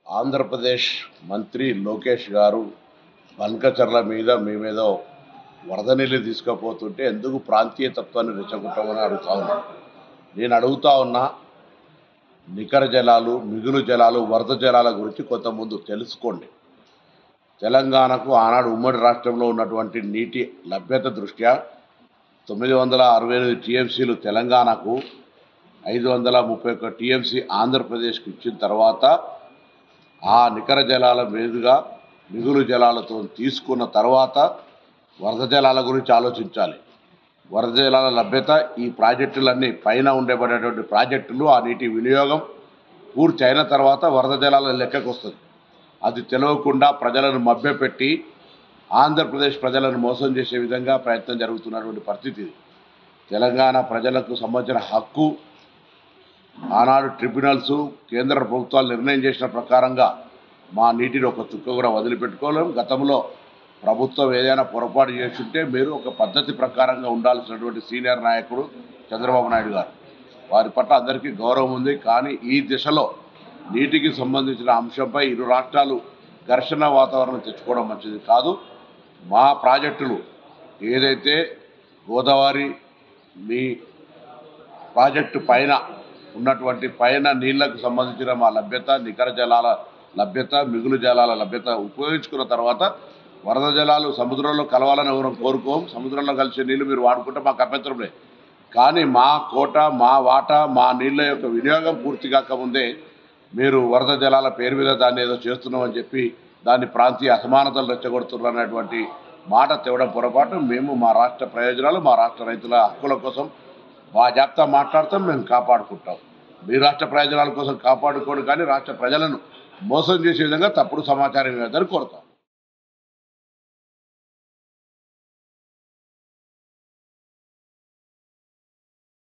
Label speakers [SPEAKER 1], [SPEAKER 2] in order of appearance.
[SPEAKER 1] ఆంధ్రప్రదేశ్ మంత్రి లోకేష్ గారు బల్కచర్ల మీద మేమేదో వరద నీళ్ళు తీసుకుపోతుంటే ఎందుకు ప్రాంతీయ తత్వాన్ని రెచ్చగొట్టమని అడుగుతా ఉన్నా. నేను అడుగుతా ఉన్నా, నికర జలాలు, మిగులు జలాలు, వరద జలాల గురించి కొంత ముందు తెలుసుకోండి. తెలంగాణకు ఆనాడు ఉమ్మడి రాష్ట్రంలో ఉన్నటువంటి నీటి లభ్యత దృష్ట్యా 968 టీఎంసీలు తెలంగాణకు, 531 టీఎంసీ ఆంధ్రప్రదేశ్కు ఇచ్చిన తర్వాత ఆ నికర జలాల మీదుగా మిగులు జలాలతో తీసుకున్న తర్వాత వరద జలాల గురించి ఆలోచించాలి. వరద జలాల లభ్యత ఈ ప్రాజెక్టులన్నీ పైన ఉండబడేటువంటి ప్రాజెక్టులు, ఆ నీటి వినియోగం పూర్తి అయిన తర్వాత వరద జలాల లెక్కకు వస్తుంది. అది తెలియకుండా ప్రజలను మభ్యపెట్టి ఆంధ్రప్రదేశ్ ప్రజలను మోసం చేసే విధంగా ప్రయత్నం జరుగుతున్నటువంటి పరిస్థితి ఇది. తెలంగాణ ప్రజలకు సంబంధించిన హక్కు ఆనాడు ట్రిబ్యునల్స్, కేంద్ర ప్రభుత్వాలు నిర్ణయం చేసిన ప్రకారంగా మా నీటిని ఒక చుక్క కూడా వదిలిపెట్టుకోలేము. గతంలో ప్రభుత్వం ఏదైనా పొరపాటు చేస్తుంటే మీరు ఒక పద్ధతి ప్రకారంగా ఉండాల్సినటువంటి సీనియర్ నాయకుడు చంద్రబాబు నాయుడు గారు, వారి పట్ల అందరికీ గౌరవం ఉంది. కానీ ఈ దిశలో నీటికి సంబంధించిన అంశంపై ఇరు రాష్ట్రాలు ఘర్షణ వాతావరణం తెచ్చుకోవడం మంచిది కాదు. మా ప్రాజెక్టులు ఏదైతే గోదావరి మీ ప్రాజెక్టు పైన ఉన్నటువంటి పైన నీళ్లకు సంబంధించిన మా లభ్యత, నికర జలాల లభ్యత, మిగులు జలాల లభ్యత ఉపయోగించుకున్న తర్వాత వరద జలాలు సముద్రంలో కలవాలని ఎవరు కోరుకోం. సముద్రంలో కలిసే నీళ్లు మీరు వాడుకుంటే మాకు అభ్యంతరం లేదు. కానీ మా కోట, మా వాటా, మా నీళ్ల యొక్క వినియోగం పూర్తి కాకముందే మీరు వరద జలాల పేరు మీద దాన్ని ఏదో చేస్తున్నామని చెప్పి దాన్ని ప్రాంతీయ అసమానతలు రెచ్చగొడుతున్నటువంటి మాట తేవడం పొరపాటు. మేము మా రాష్ట్ర ప్రయోజనాలు, మా రాష్ట్ర రైతుల హక్కుల కోసం బాజాప్తా మాట్లాడతాం, మేము కాపాడుకుంటాం. మీ రాష్ట్ర ప్రయోజనాల కోసం కాపాడుకోండి, కానీ రాష్ట్ర ప్రజలను మోసం చేసే విధంగా తప్పుడు సమాచారం ఇవ్వద్దని కోరుతాం.